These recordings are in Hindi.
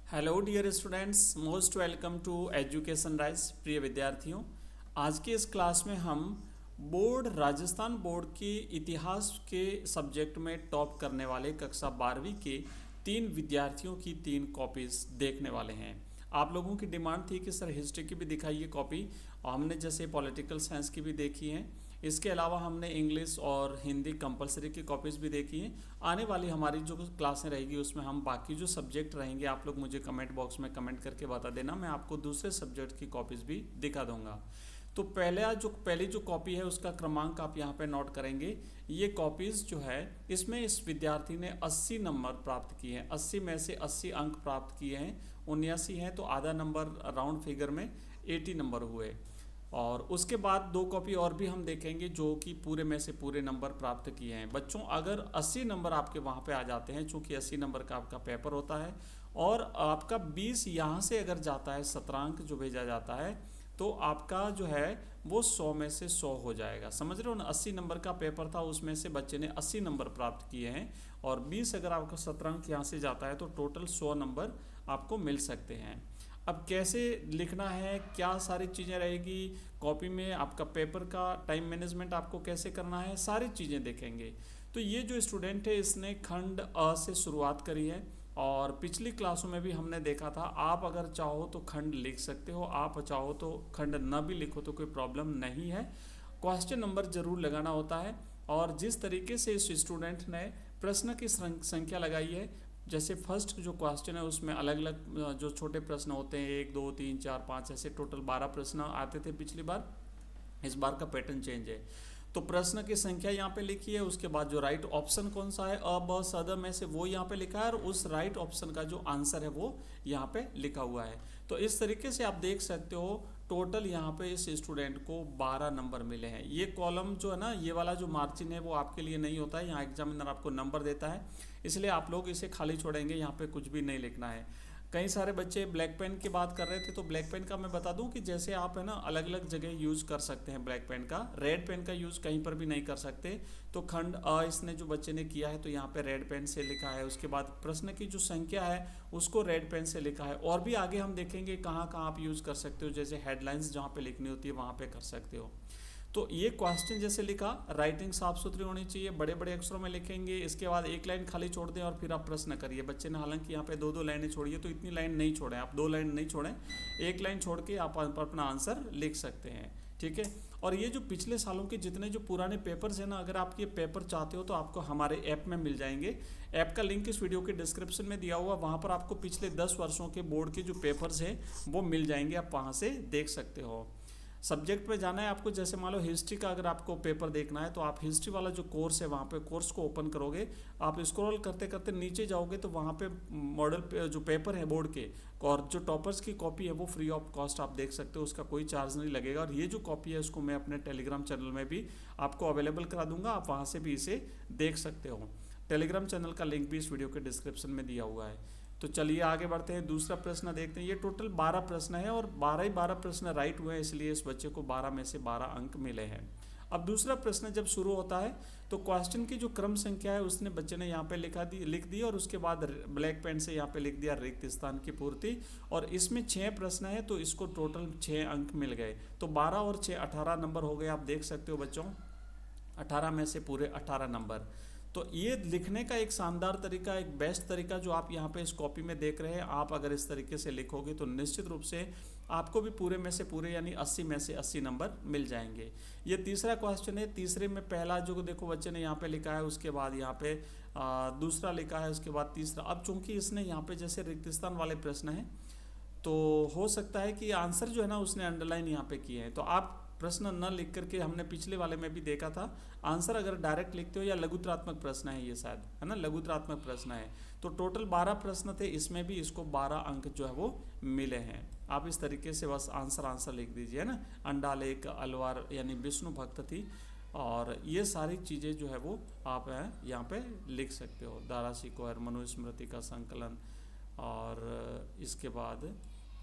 Hello dear students, most welcome to education rise. प्रिय विद्यार्थियों, आज के इस क्लास में हम राजस्थान बोर्ड के इतिहास के सब्जेक्ट में टॉप करने वाले कक्षा 12वीं के 3 विद्यार्थियों की 3 कॉपीज देखने वाले हैं। आप लोगों की डिमांड थी कि सर हिस्ट्री की भी दिखाइए कॉपी, और हमने जैसे पॉलिटिकल साइंस की भी देखी है। इसके अलावा हमने इंग्लिश और हिंदी कंपलसरी की कॉपीज़ भी देखी हैं। आने वाली हमारी जो क्लासें रहेगी उसमें हम बाकी जो सब्जेक्ट रहेंगे, आप लोग मुझे कमेंट बॉक्स में कमेंट करके बता देना, मैं आपको दूसरे सब्जेक्ट की कॉपीज़ भी दिखा दूंगा। तो पहली जो कॉपी है उसका क्रमांक आप यहाँ पे नोट करेंगे। ये कॉपीज़ जो है इसमें इस विद्यार्थी ने 80 नंबर प्राप्त किए हैं। 80 में से 80 अंक प्राप्त किए हैं। 79 हैं तो आधा नंबर राउंड फिगर में 80 नंबर हुए। और उसके बाद 2 कॉपी और भी हम देखेंगे जो कि पूरे में से पूरे नंबर प्राप्त किए हैं। बच्चों, अगर 80 नंबर आपके वहाँ पे आ जाते हैं, चूँकि 80 नंबर का आपका पेपर होता है, और आपका 20 यहाँ से अगर जाता है, 17 अंक जो भेजा जाता है, तो आपका जो है वो 100 में से 100 हो जाएगा। समझ रहे हो ना, 80 नंबर का पेपर था, उसमें से बच्चे ने 80 नंबर प्राप्त किए हैं, और 20 अगर आपका 17 अंक यहाँ से जाता है तो टोटल 100 नंबर आपको मिल सकते हैं। अब कैसे लिखना है, क्या सारी चीज़ें रहेगी कॉपी में, आपका पेपर का टाइम मैनेजमेंट आपको कैसे करना है, सारी चीज़ें देखेंगे। तो ये जो स्टूडेंट है इसने खंड अ से शुरुआत करी है, और पिछली क्लासों में भी हमने देखा था, आप अगर चाहो तो खंड लिख सकते हो, आप चाहो तो खंड न भी लिखो तो कोई प्रॉब्लम नहीं है। क्वेश्चन नंबर जरूर लगाना होता है। और जिस तरीके से इस स्टूडेंट ने प्रश्न की संख्या लगाई है, जैसे फर्स्ट जो क्वेश्चन है उसमें अलग अलग जो छोटे प्रश्न होते हैं, 1 2 3 4 5 ऐसे टोटल 12 प्रश्न आते थे पिछली बार। इस बार का पैटर्न चेंज है। तो प्रश्न की संख्या यहाँ पे लिखी है, उसके बाद जो राइट ऑप्शन कौन सा है, अ ब स द में से, वो यहाँ पे लिखा है, और उस राइट ऑप्शन का जो आंसर है वो यहाँ पे लिखा हुआ है। तो इस तरीके से आप देख सकते हो टोटल यहाँ पे इस स्टूडेंट को 12 नंबर मिले हैं। ये कॉलम जो है ना, ये वाला जो मार्जिन है वो आपके लिए नहीं होता है, यहाँ एग्जामिनर आपको नंबर देता है, इसलिए आप लोग इसे खाली छोड़ेंगे, यहाँ पे कुछ भी नहीं लिखना है। कई सारे बच्चे ब्लैक पेन की बात कर रहे थे, तो ब्लैक पेन का मैं बता दूं कि जैसे आप है ना अलग अलग जगह यूज़ कर सकते हैं ब्लैक पेन का, रेड पेन का यूज़ कहीं पर भी नहीं कर सकते। तो खंड अ इसने जो बच्चे ने किया है तो यहाँ पे रेड पेन से लिखा है, उसके बाद प्रश्न की जो संख्या है उसको रेड पेन से लिखा है, और भी आगे हम देखेंगे कहाँ कहाँ आप यूज़ कर सकते हो, जैसे हेडलाइंस जहाँ पे लिखनी होती है वहाँ पे कर सकते हो। तो ये क्वेश्चन जैसे लिखा, राइटिंग साफ सुथरी होनी चाहिए, बड़े बड़े अक्षरों में लिखेंगे, इसके बाद एक लाइन खाली छोड़ दें और फिर आप प्रश्न करिए। बच्चे ने हालांकि यहाँ पे 2 2 लाइनें छोड़ी है, तो इतनी लाइन नहीं छोड़ें, आप 2 लाइन नहीं छोड़ें, एक लाइन छोड़ के आप अपना आंसर लिख सकते हैं। ठीक है। और ये जो पिछले सालों के जितने जो पुराने पेपर्स हैं ना, अगर आप ये पेपर चाहते हो तो आपको हमारे ऐप में मिल जाएंगे। ऐप का लिंक इस वीडियो के डिस्क्रिप्शन में दिया हुआ, वहाँ पर आपको पिछले 10 वर्षों के बोर्ड के जो पेपर्स हैं वो मिल जाएंगे, आप वहाँ से देख सकते हो। सब्जेक्ट में जाना है आपको, जैसे मान लो हिस्ट्री का अगर आपको पेपर देखना है तो आप हिस्ट्री वाला जो कोर्स है वहाँ पे कोर्स को ओपन करोगे, आप स्क्रॉल करते करते नीचे जाओगे तो वहाँ पे मॉडल जो पेपर है बोर्ड के, और जो टॉपर्स की कॉपी है वो फ्री ऑफ कॉस्ट आप देख सकते हो, उसका कोई चार्ज नहीं लगेगा। और ये जो कॉपी है उसको मैं अपने टेलीग्राम चैनल में भी आपको अवेलेबल करा दूंगा, आप वहाँ से भी इसे देख सकते हो। टेलीग्राम चैनल का लिंक भी इस वीडियो के डिस्क्रिप्शन में दिया हुआ है। तो चलिए आगे बढ़ते हैं, दूसरा प्रश्न देखते हैं। ये टोटल 12 प्रश्न है, और 12 ही 12 प्रश्न राइट हुए हैं, इसलिए इस बच्चे को 12 में से 12 अंक मिले हैं। अब दूसरा प्रश्न जब शुरू होता है तो क्वेश्चन की जो क्रम संख्या है उसने बच्चे ने यहाँ पे लिख दी, और उसके बाद ब्लैक पेन से यहाँ पे लिख दिया रिक्त स्थान की पूर्ति। और इसमें 6 प्रश्न है तो इसको टोटल 6 अंक मिल गए, तो 12 और 6 18 नंबर हो गए। आप देख सकते हो बच्चों, 18 में से पूरे 18 नंबर। तो ये लिखने का एक शानदार तरीका, एक बेस्ट तरीका जो आप यहाँ पे इस कॉपी में देख रहे हैं, आप अगर इस तरीके से लिखोगे तो निश्चित रूप से आपको भी पूरे में से पूरे यानी 80 में से 80 नंबर मिल जाएंगे। ये तीसरा क्वेश्चन है, तीसरे में पहला जो देखो बच्चे ने यहाँ पे लिखा है, उसके बाद यहाँ पे दूसरा लिखा है, उसके बाद तीसरा। अब चूंकि इसने यहाँ पे जैसे रिक्त स्थान वाले प्रश्न हैं तो हो सकता है कि आंसर जो है ना उसने अंडरलाइन यहाँ पे किए हैं, तो आप प्रश्न न लिख करके, हमने पिछले वाले में भी देखा था, आंसर अगर डायरेक्ट लिखते हो, या लघुत्रात्मक प्रश्न है ये शायद, है ना, लघुत्रात्मक प्रश्न है। तो टोटल 12 प्रश्न थे, इसमें भी इसको 12 अंक जो है वो मिले हैं। आप इस तरीके से बस आंसर लिख दीजिए, है ना। अंडालेख अलवार यानी विष्णु भक्त थी, और ये सारी चीज़ें जो है वो आप यहाँ पे लिख सकते हो। दारा सिकोहर मनुस्मृति का संकलन, और इसके बाद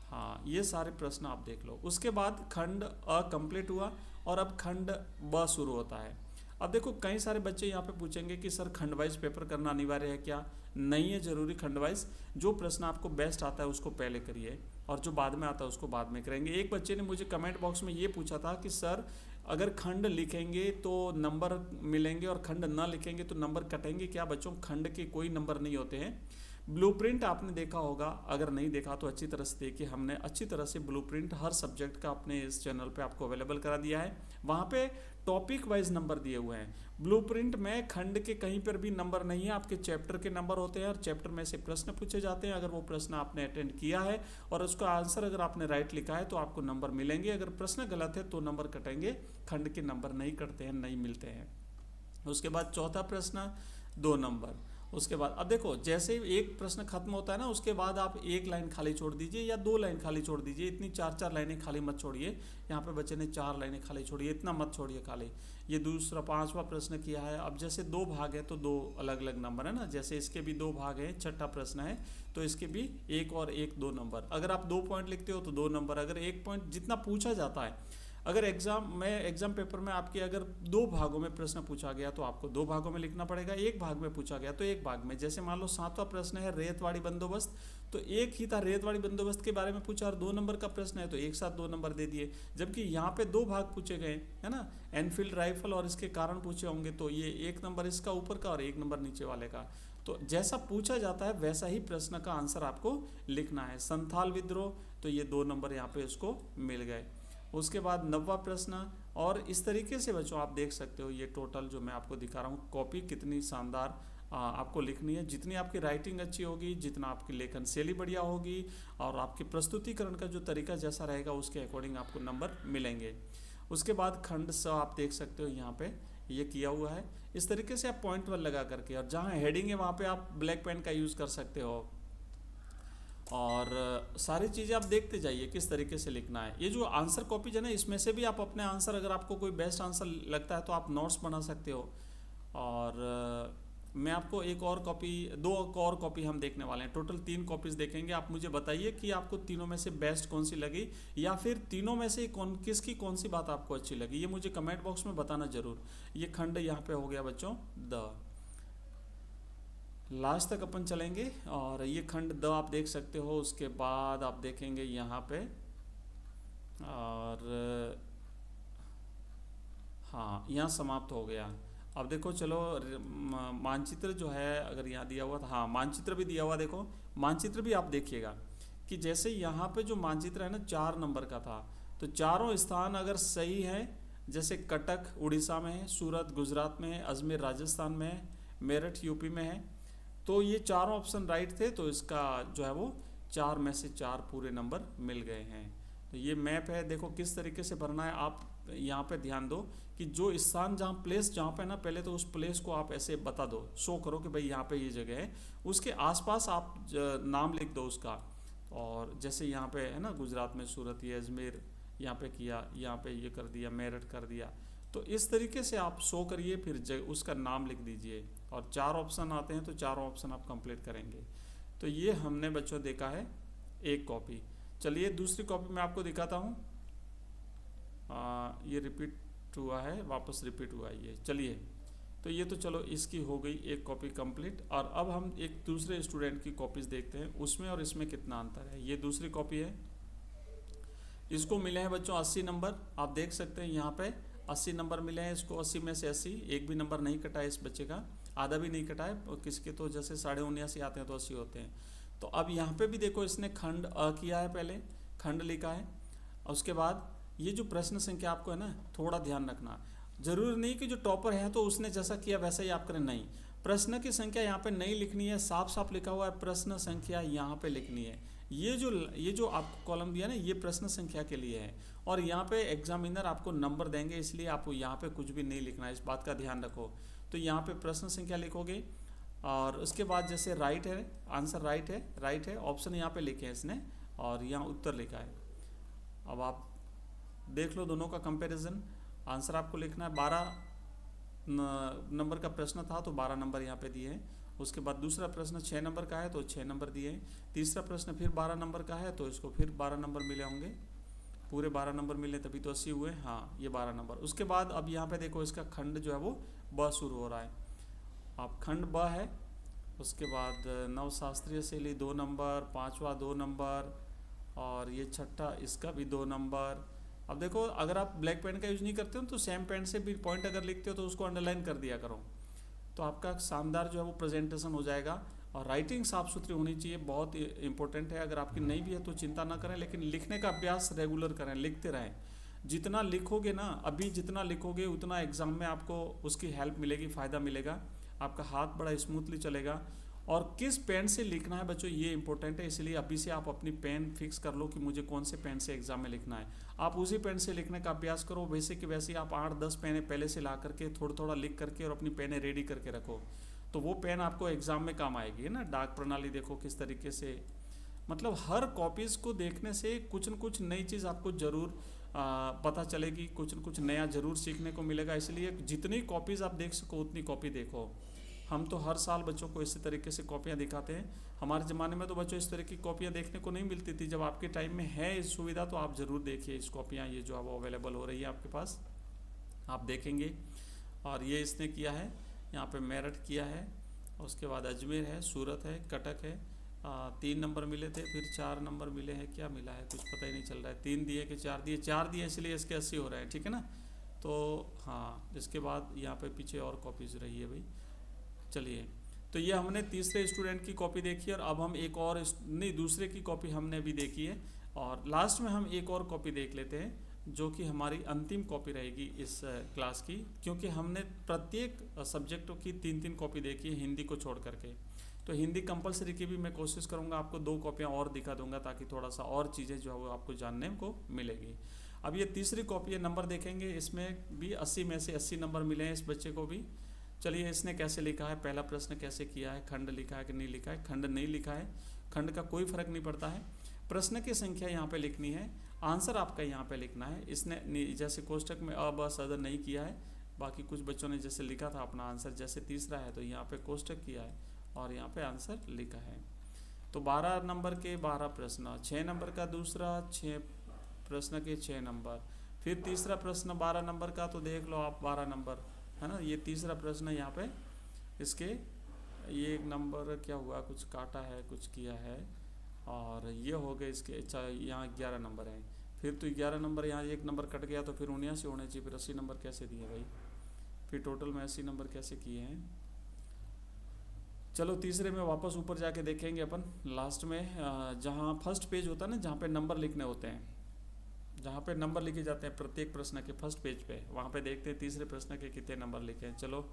हाँ ये सारे प्रश्न आप देख लो। उसके बाद खंड अ कंप्लीट हुआ, और अब खंड ब शुरू होता है। अब देखो कई सारे बच्चे यहाँ पे पूछेंगे कि सर खंड वाइज पेपर करना अनिवार्य है क्या? नहीं है जरूरी खंड वाइज। जो प्रश्न आपको बेस्ट आता है उसको पहले करिए और जो बाद में आता है उसको बाद में करेंगे। एक बच्चे ने मुझे कमेंट बॉक्स में ये पूछा था कि सर अगर खंड लिखेंगे तो नंबर मिलेंगे और खंड ना लिखेंगे तो नंबर कटेंगे क्या? बच्चों, खंड के कोई नंबर नहीं होते हैं। ब्लूप्रिंट आपने देखा होगा, अगर नहीं देखा तो अच्छी तरह से देखिए। हमने अच्छी तरह से ब्लूप्रिंट हर सब्जेक्ट का अपने इस चैनल पे आपको अवेलेबल करा दिया है। वहाँ पे टॉपिक वाइज नंबर दिए हुए हैं। ब्लूप्रिंट में खंड के कहीं पर भी नंबर नहीं है, आपके चैप्टर के नंबर होते हैं और चैप्टर में से प्रश्न पूछे जाते हैं। अगर वो प्रश्न आपने अटेंड किया है और उसका आंसर अगर आपने राइट लिखा है तो आपको नंबर मिलेंगे। अगर प्रश्न गलत है तो नंबर कटेंगे, खंड के नंबर नहीं कटते हैं, नहीं मिलते हैं। उसके बाद चौथा प्रश्न 2 नंबर। उसके बाद अब देखो जैसे ही एक प्रश्न खत्म होता है ना, उसके बाद आप एक लाइन खाली छोड़ दीजिए या 2 लाइन खाली छोड़ दीजिए। इतनी 4-4 लाइनें खाली मत छोड़िए। यहाँ पे बच्चे ने 4 लाइनें खाली छोड़ी, इतना मत छोड़िए खाली। ये दूसरा 5वां प्रश्न किया है। अब जैसे 2 भाग है तो 2 अलग अलग नंबर है ना, जैसे इसके भी 2 भाग हैं, छठा प्रश्न है तो इसके भी 1 और 1 2 नंबर। अगर आप 2 पॉइंट लिखते हो तो 2 नंबर, अगर 1 पॉइंट जितना पूछा जाता है। अगर एग्जाम पेपर में आपके अगर 2 भागों में प्रश्न पूछा गया तो आपको 2 भागों में लिखना पड़ेगा, 1 भाग में पूछा गया तो 1 भाग में। जैसे मान लो 7वां प्रश्न है रेतवाड़ी बंदोबस्त, तो एक ही था रेतवाड़ी बंदोबस्त के बारे में पूछा और 2 नंबर का प्रश्न है तो एक साथ 2 नंबर दे दिए। जबकि यहाँ पे 2 भाग पूछे गए है ना, एनफील्ड राइफल और इसके कारण पूछे होंगे तो ये 1 नंबर इसका ऊपर का और 1 नंबर नीचे वाले का। तो जैसा पूछा जाता है वैसा ही प्रश्न का आंसर आपको लिखना है। संथाल विद्रोह, तो ये 2 नंबर यहाँ पे उसको मिल गए। उसके बाद 9वां प्रश्न, और इस तरीके से बच्चों आप देख सकते हो ये टोटल जो मैं आपको दिखा रहा हूँ कॉपी कितनी शानदार आपको लिखनी है। जितनी आपकी राइटिंग अच्छी होगी, जितना आपकी लेखन शैली बढ़िया होगी और आपके प्रस्तुतिकरण का जो तरीका जैसा रहेगा उसके अकॉर्डिंग आपको नंबर मिलेंगे। उसके बाद खंड स आप देख सकते हो यहाँ पे ये किया हुआ है। इस तरीके से आप पॉइंट 1 लगा करके, और जहाँ हेडिंग है वहाँ पे आप ब्लैक पेन का यूज़ कर सकते हो। और सारी चीज़ें आप देखते जाइए किस तरीके से लिखना है। ये जो आंसर कॉपीज है ना, इसमें से भी आप अपने आंसर, अगर आपको कोई बेस्ट आंसर लगता है तो आप नोट्स बना सकते हो। और मैं आपको एक और कॉपी, 2 और कॉपी हम देखने वाले हैं। टोटल 3 कॉपीज़ देखेंगे। आप मुझे बताइए कि आपको तीनों में से बेस्ट कौन सी लगी, या फिर तीनों में से किसकी कौन सी बात आपको अच्छी लगी, ये मुझे कमेंट बॉक्स में बताना ज़रूर। ये खंड यहाँ पे हो गया बच्चों द, लास्ट तक अपन चलेंगे और ये खंड द आप देख सकते हो। उसके बाद आप देखेंगे यहाँ पे, और हाँ यहाँ समाप्त हो गया। अब देखो चलो मानचित्र जो है अगर यहाँ दिया हुआ था, हाँ मानचित्र भी दिया हुआ, देखो मानचित्र भी आप देखिएगा कि जैसे यहाँ पे जो मानचित्र है ना 4 नंबर का था, तो चारों स्थान अगर सही है, जैसे कटक उड़ीसा में है, सूरत गुजरात में है, अजमेर राजस्थान में है, मेरठ यूपी में है, तो ये चारों ऑप्शन राइट थे। तो इसका जो है वो 4 में से 4 पूरे नंबर मिल गए हैं। तो ये मैप है, देखो किस तरीके से भरना है। आप यहाँ पे ध्यान दो कि जो स्थान जहाँ प्लेस जहाँ पे ना, पहले तो उस प्लेस को आप ऐसे बता दो, शो करो कि भाई यहाँ पे ये जगह है, उसके आसपास आप नाम लिख दो उसका। और जैसे यहाँ पे है ना गुजरात में सूरत, ये अजमेर यहाँ पे किया, यहाँ पे ये कर दिया, मेरठ कर दिया। तो इस तरीके से आप शो करिए, फिर उसका नाम लिख दीजिए और 4 ऑप्शन आते हैं तो 4 ऑप्शन आप कंप्लीट करेंगे। तो ये हमने बच्चों देखा है एक कॉपी। चलिए दूसरी कॉपी मैं आपको दिखाता हूँ। ये रिपीट हुआ है, वापस रिपीट हुआ है ये। चलिए तो ये तो चलो इसकी हो गई एक कॉपी कंप्लीट। और अब हम एक दूसरे स्टूडेंट की कॉपीज़ देखते हैं, उसमें और इसमें कितना अंतर है। ये दूसरी कॉपी है, इसको मिले हैं बच्चों 80 नंबर। आप देख सकते हैं यहाँ पे 80 नंबर मिले हैं इसको। 80 में से 80, एक भी नंबर नहीं कटा है इस बच्चे का, आधा भी नहीं कटा है। किसके तो जैसे 79.5 आते हैं तो 80 होते हैं। तो अब यहाँ पे भी देखो इसने खंड अ किया है, पहले खंड लिखा है। उसके बाद ये जो प्रश्न संख्या आपको है ना, थोड़ा ध्यान रखना, जरूरी नहीं कि जो टॉपर है तो उसने जैसा किया वैसा ही आप करें, नहीं। प्रश्न की संख्या यहाँ पे नहीं लिखनी है, साफ साफ लिखा हुआ है प्रश्न संख्या यहाँ पे लिखनी है। ये जो आपको कॉलम दिया ना, ये प्रश्न संख्या के लिए है। और यहाँ पे एग्जामिनर आपको नंबर देंगे, इसलिए आपको यहाँ पे कुछ भी नहीं लिखना है, इस बात का ध्यान रखो। तो यहाँ पे प्रश्न संख्या लिखोगे और उसके बाद जैसे राइट है, आंसर राइट है, ऑप्शन यहाँ पे लिखे हैं इसने और यहाँ उत्तर लिखा है। अब आप देख लो दोनों का कंपैरिजन। आंसर आपको लिखना है, 12 नंबर का प्रश्न था तो 12 नंबर यहाँ पे दिए हैं। उसके बाद दूसरा प्रश्न 6 नंबर का है तो 6 नंबर दिए हैं। तीसरा प्रश्न फिर 12 नंबर का है तो इसको फिर 12 नंबर मिले होंगे पूरे 12 नंबर मिले तभी तो 80 हुए, हाँ ये 12 नंबर। उसके बाद अब यहाँ पे देखो इसका खंड जो है वो ब शुरू हो रहा है, अब खंड ब है। उसके बाद नवशास्त्रीय शैली 2 नंबर, पाँचवा 2 नंबर, और ये छठा इसका भी 2 नंबर। अब देखो अगर आप ब्लैक पेन का यूज़ नहीं करते हो तो सेम पेन से भी पॉइंट अगर लिखते हो तो उसको अंडरलाइन कर दिया करो, तो आपका शानदार जो है वो प्रेजेंटेशन हो जाएगा। और राइटिंग साफ़ सुथरी होनी चाहिए, बहुत इंपॉर्टेंट है। अगर आपकी नहीं भी है तो चिंता ना करें, लेकिन लिखने का अभ्यास रेगुलर करें, लिखते रहें। जितना लिखोगे ना, अभी जितना लिखोगे उतना एग्ज़ाम में आपको उसकी हेल्प मिलेगी, फ़ायदा मिलेगा, आपका हाथ बड़ा स्मूथली चलेगा। और किस पेन से लिखना है बच्चों ये इंपॉर्टेंट है, इसलिए अभी से आप अपनी पेन फिक्स कर लो कि मुझे कौन से पेन से एग्ज़ाम में लिखना है। आप उसी पेन से लिखने का अभ्यास करो, वैसे कि वैसे आप 8-10 पेनें पहले से ला करके थोड़ा थोड़ा लिख करके और अपनी पेनें रेडी करके रखो, तो वो पेन आपको एग्ज़ाम में काम आएगी, है ना। डाक प्रणाली देखो किस तरीके से, मतलब हर कॉपीज़ को देखने से कुछ न कुछ नई चीज़ आपको ज़रूर पता चलेगी, कुछ न कुछ नया ज़रूर सीखने को मिलेगा। इसलिए जितनी कॉपीज़ आप देख सको उतनी कॉपी देखो। हम तो हर साल बच्चों को इसी तरीके से कॉपियाँ दिखाते हैं। हमारे ज़माने में तो बच्चों इस तरह की कॉपियाँ देखने को नहीं मिलती थी। जब आपके टाइम में है इस सुविधा तो आप ज़रूर देखिए इस कॉपियाँ, ये जो अब अवेलेबल हो रही है आपके पास, आप देखेंगे। और ये इसने किया है, यहाँ पे मेरठ किया है, उसके बाद अजमेर है, सूरत है, कटक है। 3 नंबर मिले थे, फिर 4 नंबर मिले हैं, क्या मिला है कुछ पता ही नहीं चल रहा है। 3 दिए कि 4 दिए, 4 दिए इसलिए इसके 80 हो रहे हैं, ठीक है ना। तो हाँ, इसके बाद यहाँ पे पीछे और कॉपीज़ रही है भाई। चलिए, तो ये हमने तीसरे स्टूडेंट की कॉपी देखी, और अब हम एक और नहीं, दूसरे की कॉपी हमने भी देखी है, और लास्ट में हम एक और कॉपी देख लेते हैं जो कि हमारी अंतिम कॉपी रहेगी इस क्लास की, क्योंकि हमने प्रत्येक सब्जेक्टों की 3-3 कॉपी देखी है हिंदी को छोड़ करके। तो हिंदी कंपलसरी की भी मैं कोशिश करूंगा, आपको 2 कॉपियां और दिखा दूंगा ताकि थोड़ा सा और चीज़ें जो है वो आपको जानने को मिलेगी। अब ये तीसरी कॉपी है, नंबर देखेंगे, इसमें भी 80 में से 80 नंबर मिले हैं इस बच्चे को भी। चलिए, इसने कैसे लिखा है, पहला प्रश्न कैसे किया है, खंड लिखा है कि नहीं लिखा है। खंड नहीं लिखा है, खंड का कोई फर्क नहीं पड़ता है। प्रश्न की संख्या यहाँ पे लिखनी है, आंसर आपका यहाँ पे लिखना है। इसने जैसे कोष्टक में अ ब सदर नहीं किया है, बाकी कुछ बच्चों ने जैसे लिखा था अपना आंसर, जैसे तीसरा है तो यहाँ पे कोष्टक किया है और यहाँ पे आंसर लिखा है। तो 12 नंबर के 12 प्रश्न, 6 नंबर का दूसरा, 6 प्रश्न के 6 नंबर, फिर तीसरा प्रश्न 12 नंबर का, तो देख लो आप 12 नंबर, है ना। ये तीसरा प्रश्न यहाँ पे इसके ये एक नंबर क्या हुआ, कुछ काटा है, कुछ किया है, और ये हो गए इसके। अच्छा, यहाँ 11 नंबर है, फिर तो 11 नंबर, यहाँ एक नंबर कट गया तो फिर 79 होने चाहिए, फिर 80 नंबर कैसे दिए भाई, फिर टोटल में 80 नंबर कैसे किए हैं। चलो तीसरे में वापस ऊपर जाके देखेंगे अपन लास्ट में, जहाँ फर्स्ट पेज होता है ना, जहाँ पे नंबर लिखने होते हैं, जहाँ पे नंबर लिखे जाते हैं प्रत्येक प्रश्न के फर्स्ट पेज पे, वहाँ पे देखते हैं तीसरे प्रश्न के कितने नंबर लिखे हैं। चलो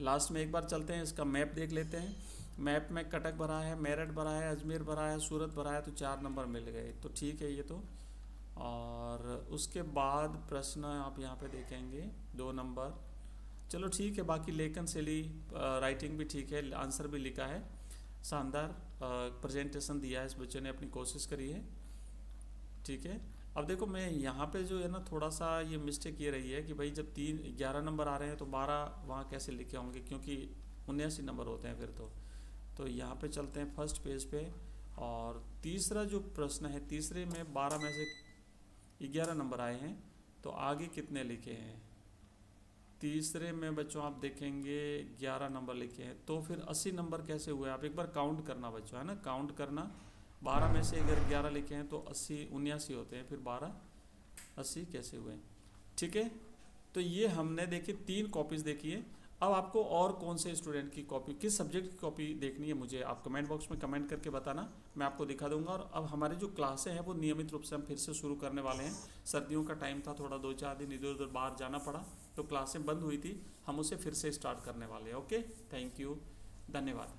लास्ट में एक बार चलते हैं, इसका मैप देख लेते हैं। मैप में कटक भरा है, मेरठ भरा है, अजमेर भरा है, सूरत भरा है, तो 4 नंबर मिल गए, तो ठीक है ये तो। और उसके बाद प्रश्न आप यहाँ पे देखेंगे 2 नंबर, चलो ठीक है। बाकी लेखन शैली, राइटिंग भी ठीक है, आंसर भी लिखा है, शानदार प्रेजेंटेशन दिया है इस बच्चे ने, अपनी कोशिश करी है, ठीक है। अब देखो मैं यहाँ पे जो है ना, थोड़ा सा ये मिस्टेक ये रही है कि भाई जब 11 नंबर आ रहे हैं तो 12 वहाँ कैसे लिखे होंगे, क्योंकि 79 नंबर होते हैं फिर तो यहाँ पे चलते हैं फर्स्ट पेज पे। और तीसरा जो प्रश्न है, तीसरे में 12 में से 11 नंबर आए हैं, तो आगे कितने लिखे हैं। तीसरे में बच्चों आप देखेंगे 11 नंबर लिखे हैं, तो फिर 80 नंबर कैसे हुए, आप एक बार काउंट करना बच्चों, है ना, काउंट करना। 12 में से अगर 11 लिखे हैं तो 80 79 होते हैं, फिर 12 80 कैसे हुए, ठीक है। तो ये हमने देखी 3 कॉपीज़ देखी है। अब आपको और कौन से स्टूडेंट की कॉपी, किस सब्जेक्ट की कॉपी देखनी है, मुझे आप कमेंट बॉक्स में कमेंट करके बताना, मैं आपको दिखा दूंगा। और अब हमारी जो क्लासें हैं वो नियमित रूप से हम फिर से शुरू करने वाले हैं। सर्दियों का टाइम था, थोड़ा 2-4 दिन इधर उधर बाहर जाना पड़ा, तो क्लासें बंद हुई थी, हम उसे फिर से स्टार्ट करने वाले हैं। ओके, थैंक यू, धन्यवाद।